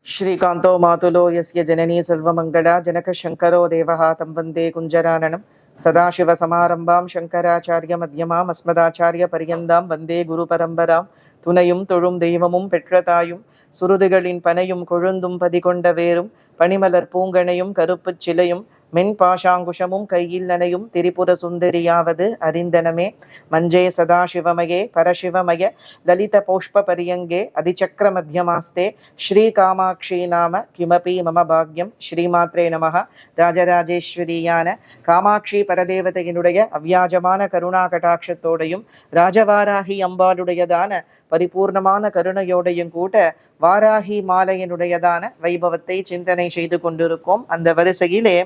श्रीकान्तो मातुलो यस्य जननी सर्वमङ्गला जनकशङ्करो देवः तं वन्दे कुञ्जराननं सदाशिवसमारम्भां शङ्कराचार्यमध्यमाम् अस्मदाचार्यपर्यन्तां वन्दे गुरुपरम्परां துணையும் தொழும் தெய்வமும் பெற்ற தாயும் சுருதிகளின் பனையும் கொழுந்தும் பதிகொண்ட வேரும் பனிமலர் பூங்கனையும் கருப்புச் சிலையும் மென் பாஷாங்குஷமும் கையில் நனையும் திரிபுர சுந்தரியாவது அறிந்தனமே மஞ்சே சதாசிவமயே பரசிவமய லலித புஷ்ப பரியங்கே அதிசக்கர மத்தியமாஸ்தே ஸ்ரீ காமாட்சி நாம கிமபி மம பாக்யம் ஸ்ரீமாத்ரே நமஹ. ராஜராஜேஸ்வரியான காமாட்சி பரதேவதையினுடைய அவ்வியாஜமான கருணா கடாட்சத்தோடையும் ராஜவாராகி அம்பாளுடையதான பரிபூர்ணமான கருணையோடையும் கூட வாராகி மாலையினுடையதான வைபவத்தை சிந்தனை செய்து கொண்டிருக்கோம். அந்த வரிசையிலே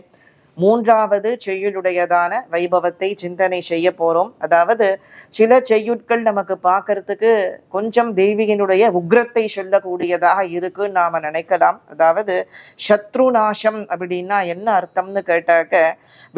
மூன்றாவது செய்யுளுடையதான வைபவத்தை சிந்தனை செய்ய போறோம். அதாவது சில செய்யுட்கள் நமக்கு பார்க்கறதுக்கு கொஞ்சம் தெய்வீகனுடைய உக்ரத்தை சொல்லக்கூடியதாக இருக்குன்னு நாம நினைக்கலாம். அதாவது சத்ரு நாசம் அப்படின்னா என்ன அர்த்தம்னு கேட்டாக்க,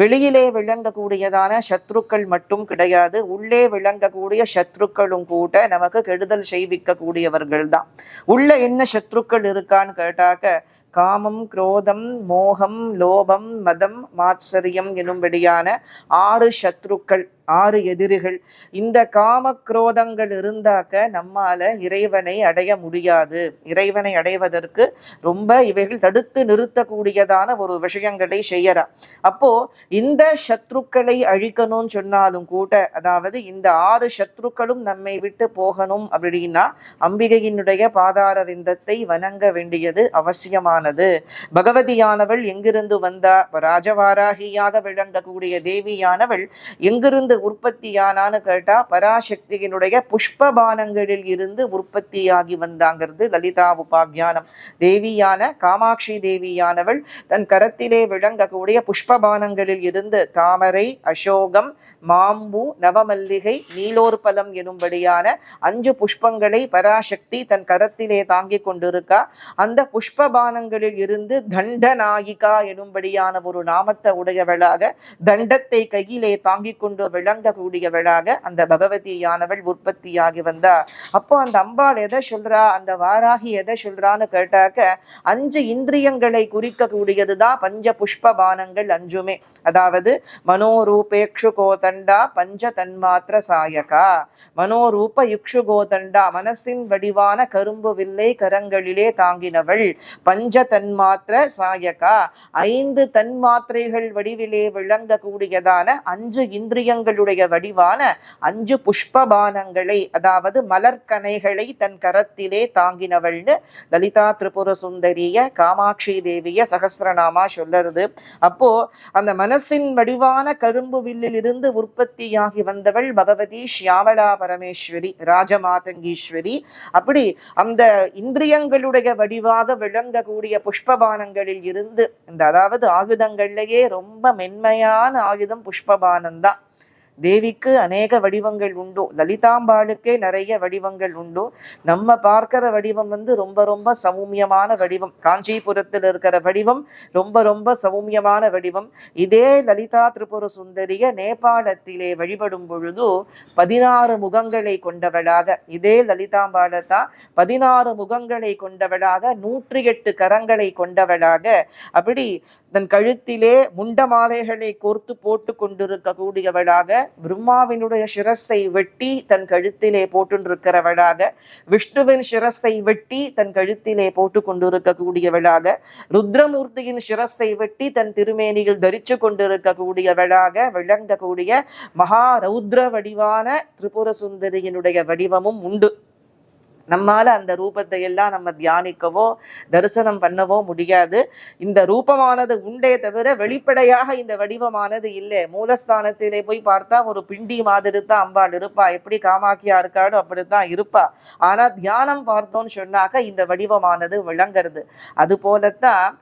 வெளியிலே விளங்கக்கூடியதான சத்ருக்கள் மட்டும் கிடையாது, உள்ளே விளங்கக்கூடிய சத்ருக்களும் கூட நமக்கு கெடுதல் செய்விக்க கூடியவர்கள் தான். உள்ள என்ன சத்ருக்கள் இருக்கான்னு கேட்டாக்க, காமம், குரோதம், மோகம், லோபம், மதம், மாத்சரியம் எனும்படியான 6 சத்ருக்கள், 6 எதிரிகள். இந்த காம குரோதங்கள் இருந்தாக்க நம்மால இறைவனை அடைய முடியாது. இறைவனை அடைவதற்கு ரொம்ப இவைகள் தடுத்து நிறுத்தக்கூடியதான ஒரு விஷயங்களை செய்யறா. அப்போ இந்த சத்ருக்களை அழிக்கணும்னு சொன்னாலும் கூட, அதாவது இந்த 6 சத்ருக்களும் நம்மை விட்டு போகணும் அப்படின்னா அம்பிகையினுடைய பாதார விந்தத்தை வணங்க வேண்டியது அவசியமானது. பகவதியானவள் எங்கிருந்து வந்தா? ராஜவாராகியாக விளங்கக்கூடிய தேவியானவள் எங்கிருந்து உற்பத்தியானான்னு கேட்டா, பராசக்தியினுடைய புஷ்பபானங்களில் இருந்து உற்பத்தியாகி வந்தாங்கிறது லலிதா உபாக்யானம். தேவியான காமாட்சி தேவியானவள் தன் கரத்திலே விளங்கக்கூடிய புஷ்பபானங்களில் இருந்து தாமரை, அசோகம், மாம்பூ, நவமல்லிகை, நீலோர்பலம் எனும்படியான 5 புஷ்பங்களை பராசக்தி தன் கரத்திலே தாங்கி கொண்டிருக்கா. அந்த புஷ்பபானங்களில் இருந்து தண்டநாயிகா எனும்படியான ஒரு நாமத்தை உடையவளாக, தண்டத்தை கையிலே தாங்கிக் கொண்டு விளங்கக்கூடியவளாக அந்த பகவதியானவள் உற்பத்தியாகி வந்தா. அப்போ அந்த அம்பாள் எதை சொல்றா, அந்த வாராகி எதை சொல்றான்னு கேட்டாக்க, 5 இந்திரியங்களை குறிக்கக்கூடியதுதான் பஞ்ச புஷ்பபானங்கள் 5மே. அதாவது மனோரூபேக்ஷு கோதண்டா பஞ்ச தன்மாத்திர சாயகா. மனோரூப யுக்ஷு கோதண்டா, மனசின் வடிவான கரும்பு வில்லை கரங்களிலே தாங்கினவள். பஞ்ச தன்மாத்திர சாயகா, 5 தன்மாத்திரைகள் வடிவிலே விளங்கக்கூடியதான 5 இந்திரியங்களுடைய வடிவான 5 புஷ்பபானங்களை, அதாவது மலர்கனைகளை தன் கரத்திலே தாங்கினவள்னு லலிதா திரிபுர சுந்தரிய காமாட்சி தேவிய சகஸ்ரநாமா சொல்லறது. அப்போ அந்த மனசின் வடிவான கரும்பு வில்லில் இருந்து உற்பத்தியாகி வந்தவள் பகவதி ஷியாமளா பரமேஸ்வரி, ராஜமாதங்கீஸ்வரி. அப்படி அந்த இந்திரியங்களுடைய வடிவாக விளங்கக்கூடிய புஷ்பபானங்களில் இருந்து இந்த, அதாவது ஆயுதங்கள்லயே ரொம்ப மென்மையான ஆயுதம் புஷ்பபானம்தான். தேவிக்கு அநேக வடிவங்கள் உண்டு, லலிதாம்பாளுக்கே நிறைய வடிவங்கள் உண்டு. நம்ம பார்க்கிற வடிவம் ரொம்ப ரொம்ப சௌமியமான வடிவம். காஞ்சிபுரத்தில் இருக்கிற வடிவம் ரொம்ப ரொம்ப சௌமியமான வடிவம். இதே லலிதா திரிபுர சுந்தரிய நேபாளத்திலே வழிபடும் பொழுது 16 முகங்களை கொண்டவளாக, இதே லலிதாம்பாளத்தான் 16 முகங்களை கொண்டவளாக, 108 கரங்களை கொண்டவளாக, அப்படி தன் கழுத்திலே முண்ட மாலைகளை கோர்த்து போட்டு கொண்டிருக்க கூடியவளாக, பிரம்மாவினுடைய சிரஸை வெட்டி தன் கழுத்திலே போட்டுருக்கிறவளாக, விஷ்ணுவின் சிரஸை வெட்டி தன் கழுத்திலே போட்டு கொண்டிருக்க கூடியவளாக, ருத்ரமூர்த்தியின் சிரஸை வெட்டி தன் திருமேனியில் தரிச்சு கொண்டிருக்க கூடியவளாக விளங்கக்கூடிய மகா ரௌத்ர வடிவான திரிபுர சுந்தரியினுடைய வடிவமும் உண்டு. நம்மால அந்த ரூபத்தை எல்லாம் நம்ம தியானிக்கவோ தரிசனம் பண்ணவோ முடியாது. இந்த ரூபமானது உண்டே தவிர வெளிப்படையாக இந்த வடிவமானது இல்லை. மூலஸ்தானத்திலே போய் பார்த்தா ஒரு பிண்டி மாதிரி தான் அம்பாள் இருப்பா. எப்படி காமாக்கியா இருக்காடோ அப்படித்தான் இருப்பா. ஆனா தியானம் பார்த்தோம்னு சொன்னாக்க இந்த வடிவமானது விளங்கிறது. அது போலத்தான்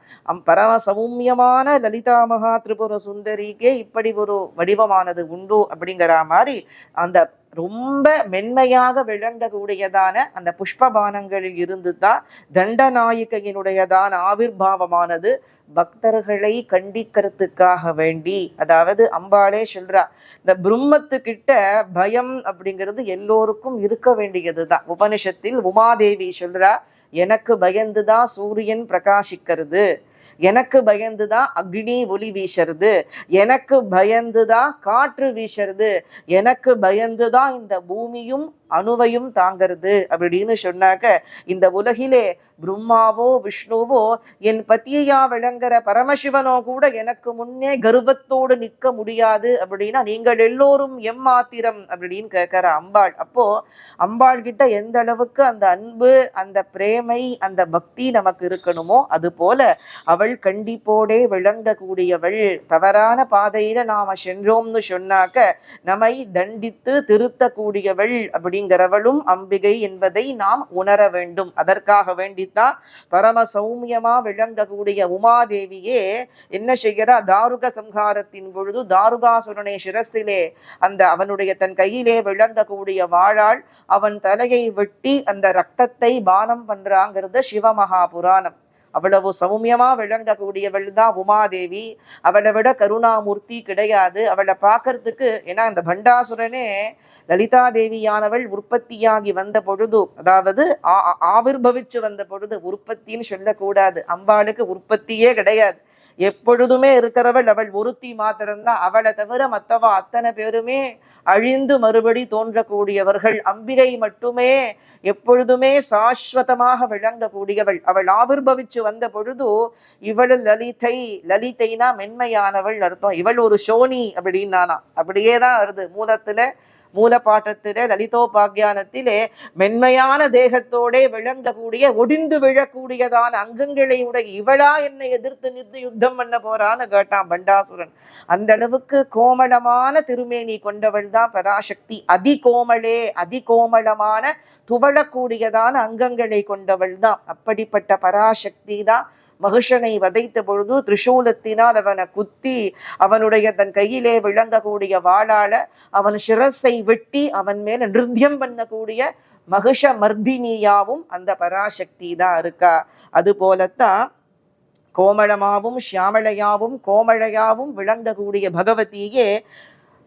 பரம சௌமியமான லலிதா மகா திரிபுர சுந்தரிக்கே இப்படி ஒரு வடிவமானது உண்டு அப்படிங்கிற மாதிரி அந்த ரொம்ப மென்மையாக விளங்கக்கூடியதான அந்த புஷ்பபானங்களில் இருந்து தான் தண்டநாயகியினுடையதான ஆவிர்பாவமானது பக்தர்களை கண்டிக்கிறதுக்காக வேண்டி. அதாவது அம்பாளே சொல்றா, இந்த பிரம்மத்துக்கிட்ட பயம் அப்படிங்கிறது எல்லோருக்கும் இருக்க வேண்டியதுதான். உபனிஷத்தில் உமாதேவி சொல்றா, எனக்கு பயந்துதான் சூரியன் பிரகாசிக்கிறது, எனக்கு பயந்துதான் அக்னி ஒளி வீசறது, எனக்கு பயந்துதான் காற்று வீசறது, எனக்கு பயந்துதான் இந்த பூமியும் அணுவையும் தாங்கிறது அப்படின்னு சொன்னாக்க, இந்த உலகிலே பிரம்மாவோ விஷ்ணுவோ என் பத்தியா விளங்குற பரமசிவனோ கூட எனக்கு முன்னே கர்வத்தோடு நிற்க முடியாது அப்படின்னா நீங்கள் எல்லோரும் எம்மாத்திரம் அப்படின்னு கேட்கிற அம்பாள். அப்போ அம்பாள் கிட்ட எந்த அளவுக்கு அந்த அன்பு, அந்த பிரேமை, அந்த பக்தி நமக்கு இருக்கணுமோ அது போல அவள் கண்டிப்போடே விளங்கக்கூடியவள். தவறான பாதையில நாம சென்றோம்னு சொன்னாக்க நம்மை தண்டித்து திருத்தக்கூடியவள் அப்படிங்கிறவளும் அம்பிகை என்பதை நாம் உணர வேண்டும். அதற்காக வேண்டித்தான் பரம சௌமியமா விளங்கக்கூடிய உமாதேவியே என்ன செய்கிறா, தாருக சம்ஹாரத்தின் பொழுது தாருகாசுரனை சிரசிலே அந்த அவனுடைய தன் கையிலே விளங்கக்கூடிய வாழாள் அவன் தலையை வெட்டி அந்த ரத்தத்தை பானம் பண்றாங்கிறது சிவமகா புராணம். அவ்வளவு சௌமியமா விளங்கக்கூடியவள் தான் உமாதேவி. அவளை விட கருணாமூர்த்தி கிடையாது. அவளை பார்க்கறதுக்கு, ஏன்னா இந்த பண்டாசுரனே லலிதா தேவியானவள் உற்பத்தியாகி வந்த பொழுது, அதாவது ஆவிர்பவிச்சு வந்த பொழுது, உற்பத்தின்னு சொல்லக்கூடாது, அம்பாளுக்கு உற்பத்தியே கிடையாது, எப்பொழுதுமே இருக்கிறவள் அவள் ஒருத்தி மாத்திரம்தான். அவளை தவிர மற்றவா அத்தனை பேருமே அழிந்து மறுபடி தோன்றக்கூடியவர்கள். அம்பிகை மட்டுமே எப்பொழுதுமே சாஸ்வதமாக விளங்கக்கூடியவள். அவள் ஆவிர்பவிச்சு வந்த பொழுது இவள் லலிதை, லலிதைனா மென்மையானவள் அர்த்தம். இவள் ஒரு சோனி அப்படின்னானா, அப்படியேதான் வருது மூலத்துல, மூலப்பாட்டத்திலே லலிதோபாக்கியானத்திலே மென்மையான தேகத்தோடே விளங்கக்கூடிய ஒடிந்து விழக்கூடியதான அங்கங்களை உடைய இவளா என்னை எதிர்த்து நின்று யுத்தம் பண்ண போறான்னு கேட்டான் பண்டாசுரன். அந்த அளவுக்கு கோமளமான திருமேனி கொண்டவள் தான் பராசக்தி. அதிகோமளே, அதிகோமளமான துவளக்கூடியதான அங்கங்களை கொண்டவள் தான். அப்படிப்பட்ட பராசக்தி தான் மகிஷனை வதைத்த பொழுது திரிசூலத்தினால் அவனை குத்தி அவனுடைய தன் கையிலே விளங்கக்கூடிய வாளால அவன் சிரஸை வெட்டி அவன் மேல நிருத்தியம் பண்ணக்கூடிய மகிஷ மர்தினியாவும் அந்த பராசக்தி தான் இருக்கா. அது போலத்தான் கோமளமாவும் ஷியாமளையாவும் கோமளையாவும் விளங்கக்கூடிய பகவதியே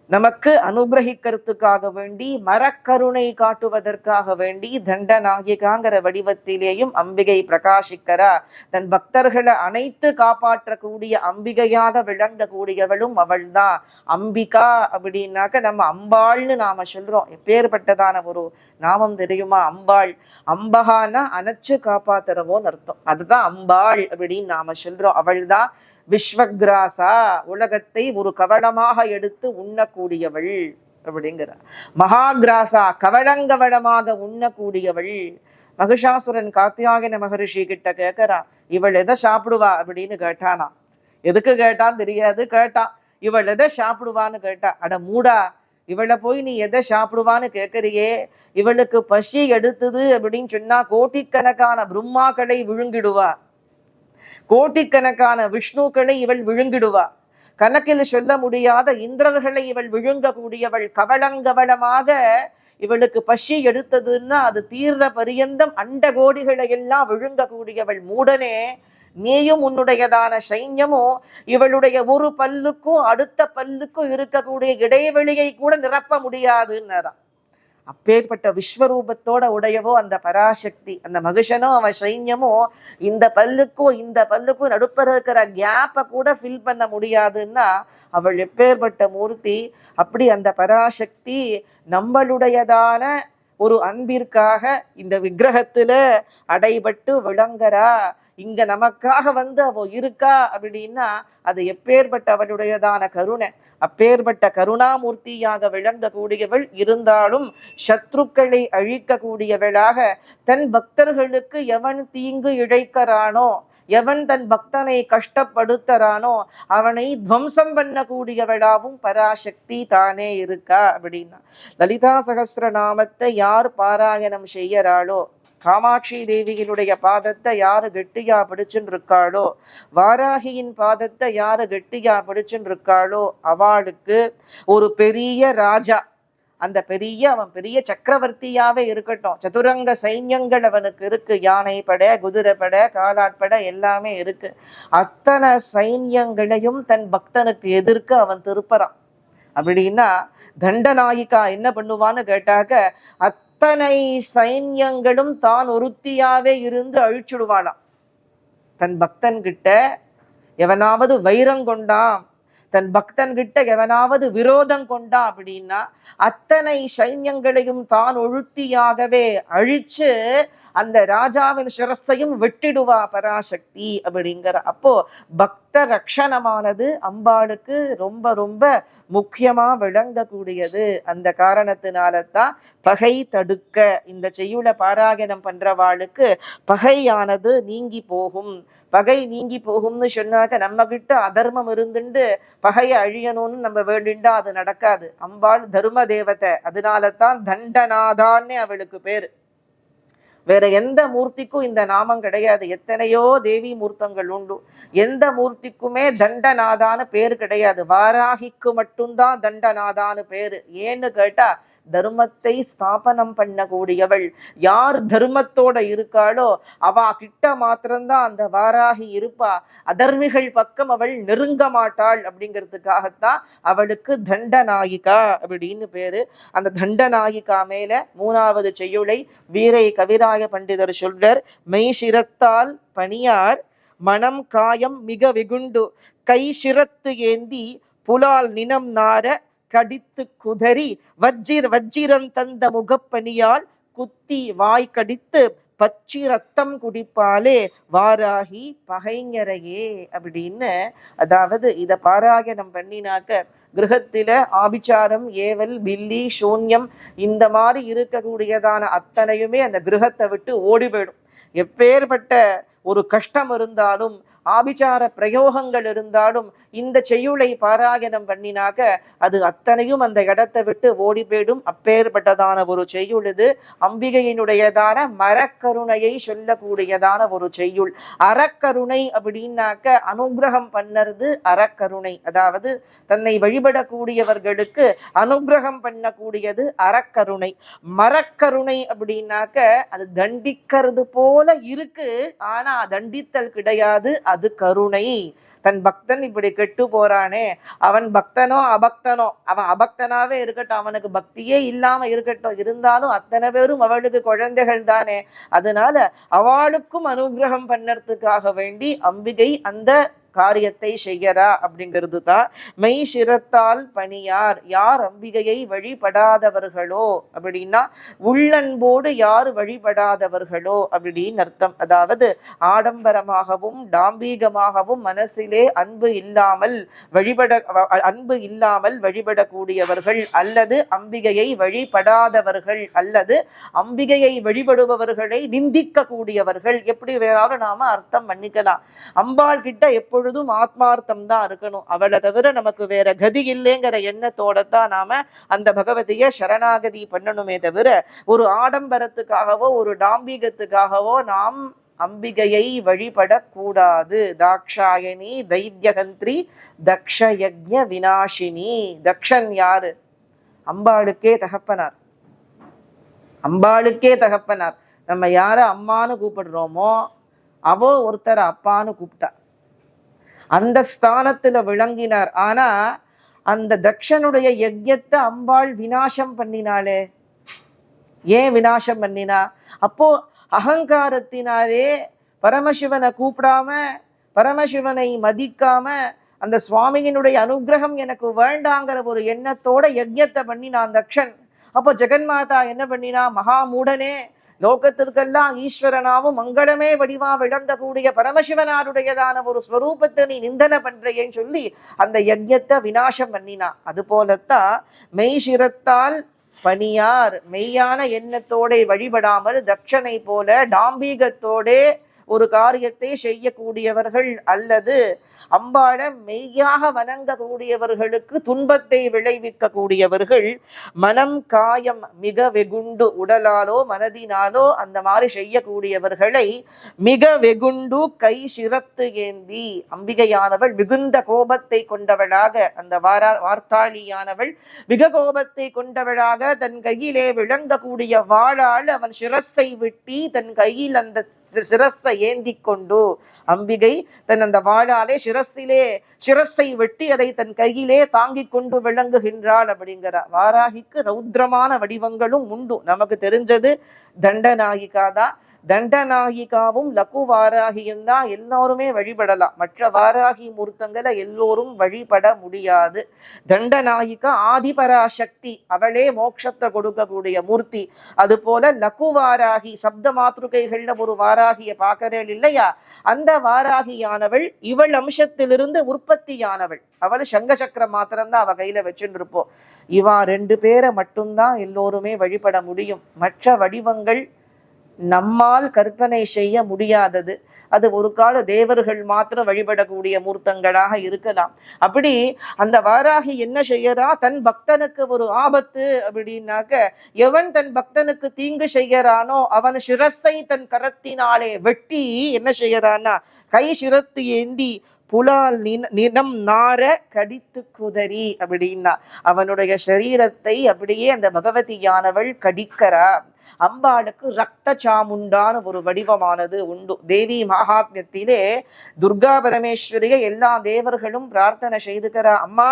நமக்கு அனுகிரகிக்கிறதுக்காக வேண்டி, மரக்கருணை காட்டுவதற்காக வேண்டி தண்டநாயகாங்கிற வடிவத்திலேயும் அம்பிகை பிரகாசிக்கிறா. தன் பக்தர்களை அனைத்து காப்பாற்றக்கூடிய அம்பிகையாக விளங்கக்கூடியவளும் அவள் தான். அம்பிகா அப்படின்னாக்க நம்ம அம்பாள்னு நாம சொல்றோம். எப்பேற்பட்டதான ஒரு நாமம் தெரியுமா அம்பாள்? அம்பகான்னா அணைச்சு காப்பாத்துறவோன்னு அர்த்தம். அதுதான் அம்பாள் அப்படின்னு நாம சொல்றோம். அவள் தான் விஸ்வக்ராசா, உலகத்தை ஒரு கவளமாக எடுத்து உண்ணக்கூடியவள் அப்படிங்கிற. மகாகிராசா, கவளங்கவளமாக உண்ணக்கூடியவள். மகிஷாசுரன் காத்தியாயன மகரிஷி கிட்ட கேட்கிறா, இவள் எதை சாப்பிடுவா அப்படின்னு கேட்டானா. எதுக்கு கேட்டான்னு தெரியாது, கேட்டான். இவள் எதை சாப்பிடுவான்னு கேட்டா. அட மூடா, இவளை போய் நீ எதை சாப்பிடுவான்னு கேட்கறியே, இவளுக்கு பசி எடுத்தது அப்படின்னு சொன்னா கோட்டிக்கணக்கான பிரம்மாக்களை விழுங்கிடுவா, கோட்டிக்கணக்கான விஷ்ணுக்களை இவள் விழுங்கிடுவா, கணக்கில் சொல்ல முடியாத இந்திரர்களை இவள் விழுங்கக்கூடியவள். கவளங்கவளமாக இவளுக்கு பசி எடுத்ததுன்னா அது தீர்ற பரியந்தம் அண்ட கோடிகளை எல்லாம் விழுங்கக்கூடியவள். மூடனே, நீயும் உன்னுடையதான சைன்யமும் இவளுடைய ஒரு பல்லுக்கும் அடுத்த பல்லுக்கும் இருக்கக்கூடிய இடைவெளியை கூட நிரப்ப முடியாதுன்னாராம். அப்பேற்பட்ட விஸ்வரூபத்தோட உடையவோ அந்த பராசக்தி. அந்த மகிஷனோ அவன் சைன்யமோ இந்த பல்லுக்கும் இந்த பல்லுக்கும் நடுப்பற இருக்கிற கேப்பை கூட ஃபில் பண்ண முடியாதுன்னா அவள் எப்பேற்பட்ட மூர்த்தி. அப்படி அந்த பராசக்தி நம்மளுடையதான ஒரு அன்பிற்காக இந்த விக்கிரகத்துல அடைபட்டு விளங்குறா. இங்க நமக்காக அவ இருக்கா அப்படின்னா அது எப்பேற்பட்ட அவளுடையதான கருணை. அப்பேற்பட்ட கருணாமூர்த்தியாக விளங்கக்கூடியவள். இருந்தாலும் சத்ருக்களை அழிக்கக்கூடியவளாக தன் பக்தர்களுக்கு எவன் தீங்கு இழைக்கிறானோ, எவன் தன் பக்தனை கஷ்டப்படுத்துறானோ அவனை துவம்சம் பண்ணக்கூடியவளாவும் பராசக்தி தானே இருக்கா அப்படின்னா. லலிதா சகஸ்ரநாமத்தை யார் பாராயணம் செய்யறாளோ, காமாட்சி தேவியினுடைய பாதத்தை யாரு கெட்டியா பிடிச்சுன்னு இருக்காளோ, வாராகியின் பாதத்தை யாரு கெட்டியா பிடிச்சுன்னு இருக்காளோ அவளுக்கு ஒரு பெரிய ராஜா, அந்த அவன் பெரிய சக்கரவர்த்தியாவே இருக்கட்டும், சதுரங்க சைன்யங்கள் அவனுக்கு இருக்கு, யானை படை, குதிரை படை, காலாட்படை எல்லாமே இருக்கு. அத்தனை சைன்யங்களையும் தன் பக்தனுக்கு எதிர்க்க அவன் திருப்பறான். அப்படின்னா தண்டநாயிகா என்ன பண்ணுவான்னு கேட்டாக்க அத்தனை சைன்யங்களும் தான் ஒருத்தியாவே இருந்து அழிச்சுடுவாளாம். தன் பக்தன் கிட்ட எவனாவது வைரம் கொண்டான், தன் பக்தன் கிட்ட எவனாவது விரோதம் கொண்டா அப்படின்னா அத்தனை சைன்யங்களையும் தான் ஒழுத்தியாகவே அழிச்சு அந்த ராஜாவின் சிரஸையும் வெட்டிடுவா பராசக்தி அப்படிங்கிற. அப்போ பக்த ரக்ஷணமானது அம்பாளுக்கு ரொம்ப ரொம்ப முக்கியமா விளங்கக்கூடியது. அந்த காரணத்தினால்தான் பகை தடுக்க இந்த செய்யுளை பாராயணம் பண்றவாளுக்கு பகையானது நீங்கி போகும். பகை நீங்கி போகும்னு சொன்னாக்க நம்ம கிட்ட அதர்மம் இருந்துண்டு பகையை அழியணும்னு நம்ம வேண்டிண்டா அது நடக்காது. அம்பாள் தர்ம தேவதை, அதனாலதான் தண்டநாதான்னு அவளுக்கு பேரு. வேற எந்த மூர்த்திக்கும் இந்த நாமம் கிடையாது. எத்தனையோ தேவி மூர்த்தங்கள் உண்டு, எந்த மூர்த்திக்குமே தண்டநாதான்னு பேரு கிடையாது. வாராகிக்கு மட்டும்தான் தண்டநாதான்னு பேரு. ஏன்னு கேட்டா தர்மத்தை ஸ்தாபனம் பண்ணக்கூடியவள். யார் தர்மத்தோட இருக்காளோ அவ கிட்ட மாத்திரம்தான் அந்த வாராகி இருப்பா. அதர்மிகள் பக்கம் அவள் நெருங்க மாட்டாள். அப்படிங்கிறதுக்காகத்தான் அவளுக்கு தண்டநாயிகா அப்படின்னு பேரு. அந்த தண்டநாயிகா மேல 3வது செய்யுளை வீரை கவிராய பண்டிதர் சொல்வர். மெய் சிரத்தால் பணியார் மனம் காயம் மிக வெகுண்டு கை சிரத்து ஏந்தி புலால் நினம் நார கடித்து குதறி வஜ்ஜிரம் தந்த முகப்பணியால் குத்தி வாய் கடித்து பச்சி ரத்தம் குடிப்பாலே வாராகி பகைஞரையே அப்படின்னு. அதாவது இத பாராயணம் பண்ணினாக்க கிரகத்தில ஆபிச்சாரம், ஏவல், பில்லி, சூன்யம் இந்த மாதிரி இருக்கக்கூடியதான அத்தனையுமே அந்த கிரகத்தை விட்டு ஓடி போயிடும். எப்பேற்பட்ட ஒரு கஷ்டம் இருந்தாலும் ஆபிச்சார பிரயோகங்கள் இருந்தாலும் இந்த செய்யுளை பாராயணம் பண்ணினாக்க அது அத்தனையும் அந்த இடத்தை விட்டு ஓடி போயிடும். அப்பேற்பட்டதான ஒரு செய்யுள் இது. அம்பிகையினுடையதான மரக்கருணையை சொல்லக்கூடியதான ஒரு செய்யுள். அறக்கருணை அப்படின்னாக்க அனுகிரகம் பண்ணறது அறக்கருணை. அதாவது தன்னை வழிபடக்கூடியவர்களுக்கு அனுகிரகம் பண்ணக்கூடியது அறக்கருணை. மரக்கருணை அப்படின்னாக்க அது தண்டிக்கிறது போல இருக்கு, ஆனா தண்டித்தல் கிடையாது, அது கருணை. தன் பக்தன் இப்படி கெட்டு போறானே, அவன் பக்தனோ அபக்தனோ, அவன் அபக்தனாவே இருக்கட்டும், அவனுக்கு பக்தியே இல்லாம இருக்கட்டும், இருந்தாலும் அத்தனை பேரும் அவளுக்கு குழந்தைகள் தானே, அதனால அவளுக்கும் அனுகிரகம் பண்ணறதுக்காக வேண்டி அம்பிகை அந்த காரியத்தை செய்யறா அப்படிங்கிறது தான். மெய் சிரத்தால் பணியார், யார் அம்பிகையை வழிபடாதவர்களோ அப்படின்னா உள்ளன்போடு யார் வழிபடாதவர்களோ அப்படின்னு அர்த்தம். அதாவது ஆடம்பரமாகவும் டாம்பீகமாகவும் மனசிலே அன்பு இல்லாமல் வழிபடக்கூடியவர்கள், அல்லது அம்பிகையை வழிபடாதவர்கள், அல்லது அம்பிகையை வழிபடுபவர்களை நிந்திக்க கூடியவர்கள், எப்படி வேறாலும் நாம அர்த்தம் பண்ணிக்கலாம். அம்பாள் கிட்ட எப்பொழுதும் ஆத்மார்த்தம் தான் இருக்கணும். அவளை தவிர நமக்கு வேற கதி இல்லைங்கிற எண்ணத்தோட தான் நாம அந்த பகவதிய சரணாகதி பண்ணணுமே தவிர ஒரு ஆடம்பரத்துக்காகவோ ஒரு டாம்பீகத்துக்காகவோ நாம் அம்பிகையை வழிபடக்கூடாது. தாக்ஷாயணி தைத்யகந்திரி தக்ஷயஜ்ஞ விநாசினி. தக்ஷன் யாரு? அம்பாளுக்கே தகப்பனார். அம்பாளுக்கே தகப்பனார். நம்ம யார அம்மானு கூப்பிடுறோமோ அவோ ஒருத்தர் அப்பான்னு கூப்பிட்டா, அந்த ஸ்தானத்துல விளங்கினார். ஆனா அந்த தக்ஷனுடைய யஜ்யத்தை அம்பாள் விநாசம் பண்ணினாளே. ஏன் விநாசம் பண்ணினா? அப்போ அகங்காரத்தினாலே பரமசிவனை கூப்பிடாம, பரமசிவனை மதிக்காம, அந்த சுவாமியினுடைய அனுகிரகம் எனக்கு வேண்டாங்கிற ஒரு எண்ணத்தோட யஜ்யத்தை பண்ணினான் தக்ஷன். அப்போ ஜெகன்மாதா என்ன பண்ணினா? மகாமூடனே, லோகத்திற்கெல்லாம் ஈஸ்வரனாவும் மங்களமே வடிவா விளங்கக்கூடிய பரமசிவனாருடையதான ஒரு ஸ்வரூபத்தை நீ நிந்தனை பண்றேன்னு சொல்லி அந்த யஜ்யத்தை விநாசம் பண்ணினா. அது போலத்தான் மெய் சிரத்தால் பணியார், மெய்யான எண்ணத்தோட வழிபடாமல் தட்சனை போல டாம்பீகத்தோட ஒரு காரியத்தை செய்யக்கூடியவர்கள், அல்லது அம்பாளை மெய்யாக வணங்கக்கூடியவர்களுக்கு துன்பத்தை விளைவிக்க கூடியவர்கள், மனம் காயம் மிக வெகுண்டு, உடலாலோ மனதினாலோ அந்த மாதிரி செய்யக்கூடியவர்களை மிக வெகுண்டு கை சிரத்து ஏந்தி, அம்பிகையானவள் மிகுந்த கோபத்தை கொண்டவளாக, அந்த வார்த்தாளியானவள் மிக கோபத்தை கொண்டவளாக தன் கையிலே விளங்கக்கூடிய வாளால் அவன் சிரஸை வெட்டி தன் கையில் அந்த சிரஸை ஏந்தி கொண்டு, அம்பிகை தன் அந்த வாளாலே சிரஸை வெட்டி அதை தன் கையிலே தாங்கிக் கொண்டு விளங்குகின்றாள் அப்படிங்கிறா. வாராகிக்கு ரௌத்ரமான வடிவங்களும் உண்டு. நமக்கு தெரிஞ்சது தண்டநாயிகா தான். தண்டநாயிகாவும் லகு வாராகியும் தான் எல்லோருமே வழிபடலாம். மற்ற வாராகி மூர்த்தங்களை எல்லோரும் வழிபட முடியாது. தண்டநாயிகா ஆதிபராசக்தி, அவளே மோட்சத்தை கொடுக்கக்கூடிய மூர்த்தி. அது போல லகு வாராகி சப்த மாத்ருகைகள்ல ஒரு வாராகிய பார்க்கிறேன் இல்லையா, அந்த வாராகியானவள் இவள் அம்சத்திலிருந்து உற்பத்தியானவள். அவள் சங்க சக்கரம் மாத்திரம்தான் அவ கையில வச்சுட்டு இருப்போம். இவா 2 பேரை மட்டும்தான் எல்லோருமே வழிபட முடியும். மற்ற வடிவங்கள் நம்மால் கற்பனை செய்ய முடியாதது. அது ஒரு கால தேவர்கள் மாத்திரம் வழிபடக்கூடிய மூர்த்தங்களாக இருக்கலாம். அப்படி அந்த வாராகி என்ன செய்யறா, தன் பக்தனுக்கு ஒரு ஆபத்து அப்படின்னாக்க, எவன் தன் பக்தனுக்கு தீங்கு செய்யறானோ அவன் சிரஸை தன் கரத்தினாலே வெட்டி என்ன செய்யறான்னா, கை சிரத்து ஏந்தி புலால் நினம் நார கடித்து குதறி அப்படின்னா அவனுடைய சரீரத்தை அப்படியே அந்த பகவதியானவள் கடிக்கிறா. அம்பாளுக்கு ரத்த சாமுண்டான ஒரு வடிவமானது உண்டு. தேவி மகாத்மியத்திலே துர்கா பரமேஸ்வரிய எல்லா தேவர்களும் பிரார்த்தனை செய்துக்கிறா. அம்மா,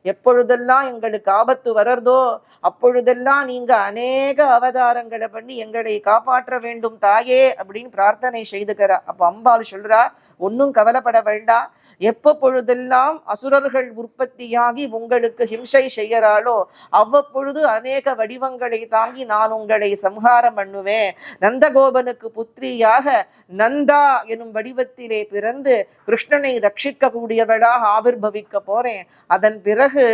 எப்பொழுதெல்லாம் எங்களுக்கு ஆபத்து வர்றதோ அப்பொழுதெல்லாம் நீங்க அநேக அவதாரங்களை பண்ணி எங்களை காப்பாற்ற வேண்டும் தாயே அப்படின்னு பிரார்த்தனை செய்துக்கிறா. அப்ப அம்பாள் சொல்றா, ஒன்னும் கவலைப்பட வேண்டாம். எப்பொழுதெல்லாம் அசுரர்கள் உற்பத்தியாகி உங்களுக்கு ஹிம்சை செய்யறாளோ அவ்வப்பொழுது அநேக வடிவங்களை தாங்கி நான் உங்களை சம்ஹாரம் பண்ணுவேன். நந்தகோபனுக்கு புத்திரியாக நந்தா எனும் வடிவத்திலே பிறந்து கிருஷ்ணனை ரட்சிக்க கூடியவளாக ஆவிர்பவிக்க போறேன். அதன் பிறகு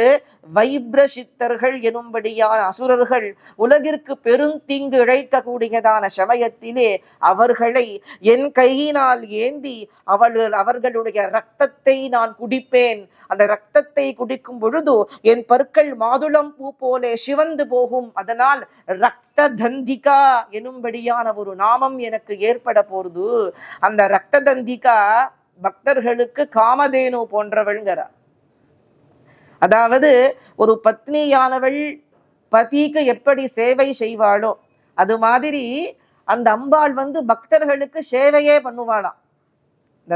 வைப்ரசித்தர்கள் எனும்படியான அசுரர்கள் உலகிற்கு பெருந்தீங்கு இழைக்க கூடியதான சமயத்திலே அவர்களை என் கையினால் ஏந்தி அவர்களுடைய ரத்தத்தை நான் குடிப்பேன். அந்த ரத்தத்தை குடிக்கும் பொழுது என் பற்கள் மாதுளம் பூ போலே சிவந்து போகும். அதனால் ரத்த தந்திகா எனும்படியான ஒரு நாமம் எனக்கு ஏற்பட போறது. அந்த ரத்த தந்திகா பக்தர்களுக்கு காமதேனு போன்றவள்ங்கிறார். அதாவது ஒரு பத்னியானவள் பதிக்கு எப்படி சேவை செய்வாளோ அது மாதிரி அந்த அம்பாள் பக்தர்களுக்கு சேவையே பண்ணுவாளாம். இந்த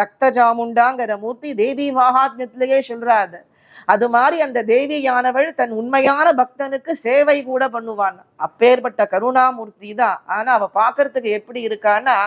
ரத்த ஜாமுண்டாங்கிற மூர்த்தி தேவி மகாத்மியத்திலேயே சொல்றாது. அது மாதிரி அந்த தேவியானவள் தன் உண்மையான பக்தனுக்கு சேவை கூட பண்ணுவான். அப்பேற்பட்ட கருணாமூர்த்தி தான். ஆனா அவ பாக்குறதுக்கு எப்படி இருக்கான்னா,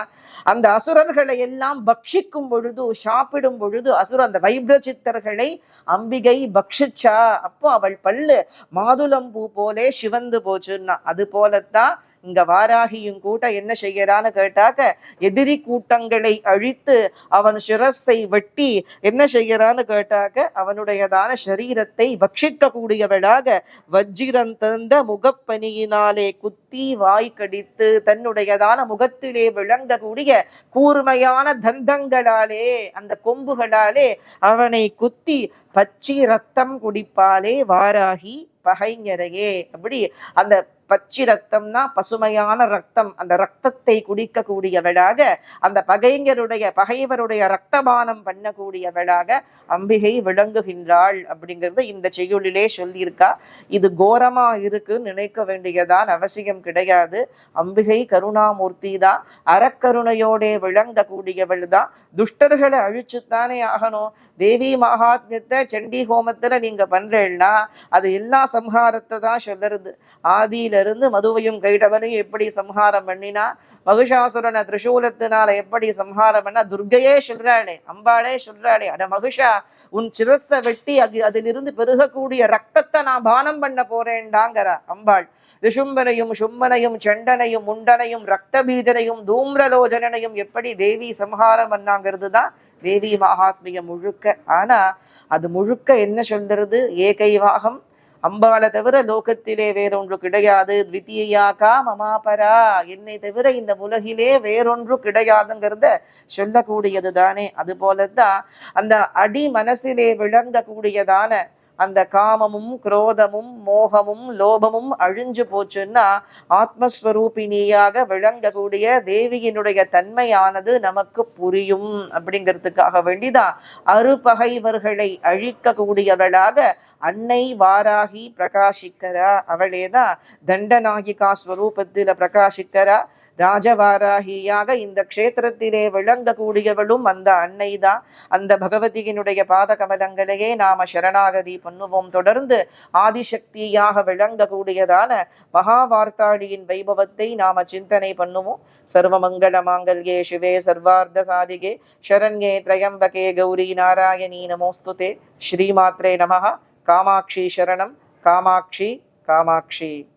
அந்த அசுரர்களை எல்லாம் பக்ஷிக்கும் பொழுது, சாப்பிடும் பொழுது அந்த வைப்ரசித்தர்களை அம்பிகை பக்ஷிச்சா. அப்போ அவள் பல்லு மாதுளம்பூ போலே சிவந்து போச்சுன்னா, அது போலத்தான் இங்க வாராகியும் கூட என்ன செய்யறான்னு கேட்டாக்க, எதிரி கூட்டங்களை அழித்து அவன் சிரஸை வெட்டி என்ன செய்யறான்னு கேட்டாக்க, அவனுடையதான சரீரத்தை பட்சிக்க கூடியவளாக வஜ்ஜிரம் தந்த முகப்பனியினாலே குத்தி வாய் கடித்து தன்னுடையதான முகத்திலே விளங்கக்கூடிய கூர்மையான தந்தங்களாலே அந்த கொம்புகளாலே அவனை குத்தி பச்சி ரத்தம் குடிப்பாலே வாராகி பகைஞரையே. அப்படி அந்த பச்சி ரத்தம்னா பசுமையான ரத்தம். அந்த ரத்தத்தை குடிக்க கூடியவளாக, அந்த பகைவருடைய ரத்தபானம் பண்ணக்கூடியவளாக அம்பிகை விளங்குகின்றாள் அப்படிங்கிறது இந்த செய்யுளிலே சொல்லியிருக்கா. இது கோரமா இருக்குன்னு நினைக்க வேண்டியதான் அவசியம் கிடையாது. அம்பிகை கருணாமூர்த்தி தான். அறக்கருணையோட விளங்க கூடியவள் தான். துஷ்டர்களை அழிச்சுத்தானே ஆகணும். தேவி மகாத்மியத்தை சண்டி ஹோமத்துல நீங்க பண்றேன்னா அது எல்லா சம்ஹாரத்தை தான் சொல்லுறது. ஆதியிலிருந்து மதுவையும் கைடவனையும் எப்படி சம்ஹாரம் பண்ணினா, மகிஷாசுரனை திரிசூலத்தினால எப்படி சம்ஹாரம் பண்ணா, துர்கையே சொல்றாளே, அம்பாளே சொல்றாளே, அட மகிஷா, உன் சிரஸ வெட்டி அதிலிருந்து பெருகக்கூடிய ரத்தத்தை நான் பானம் பண்ண போறேன்டாங்கிற அம்பாள். ரிஷும்பனையும் சும்மனையும் சண்டனையும் முண்டனையும் ரத்த பீஜனையும் தூம்ரலோஜனையும் எப்படி தேவி சம்ஹாரம் பண்ணாங்கிறது தான் தேவி மகாத்மியம் முழுக்க. ஆனா அது முழுக்க என்ன சொல்றது, ஏகைவாகம், அம்பாளை தவிர லோகத்திலே வேறொன்று கிடையாது. த்விதீயாகா மமாபரா, என்னை தவிர இந்த உலகிலே வேறொன்று கிடையாதுங்கிறத சொல்லக்கூடியது தானே. அது போலதான் அந்த அடி மனசிலே விளங்கக்கூடியதான அந்த காமமும் குரோதமும் மோகமும் லோபமும் அழிஞ்சு போச்சுன்னா ஆத்மஸ்வரூபிணியாக விளங்கக்கூடிய தேவியினுடைய தன்மையானது நமக்கு புரியும். அப்படிங்கிறதுக்காக வேண்டிதான் அறுபகைவர்களை அழிக்க கூடியவளாக அன்னை வாராகி பிரகாசிக்கிறா. அவளேதான் தண்டநாயகா ஸ்வரூபத்தில பிரகாசிக்கிறா. ராஜவாராகியாக இந்த க்ஷேத்திரத்திலே விளங்கக்கூடியவளும் அந்த அன்னை தான். அந்த பகவதியினுடைய பாத கமலங்களையே நாம சரணாகதி பண்ணுவோம். தொடர்ந்து ஆதிசக்தியாக விளங்கக்கூடியதான மகாவார்த்தாளியின் வைபவத்தை நாம சிந்தனை பண்ணுவோம். சர்வமங்கள மாங்கல்யே சிவே சர்வார்த்த சாதிகே சரண்யே த்ரயம்பகே கௌரி நாராயணி நமோஸ்துதே. ஸ்ரீமாத்ரே நமஹ. காமாட்சி சரணம். காமாட்சி காமாட்சி.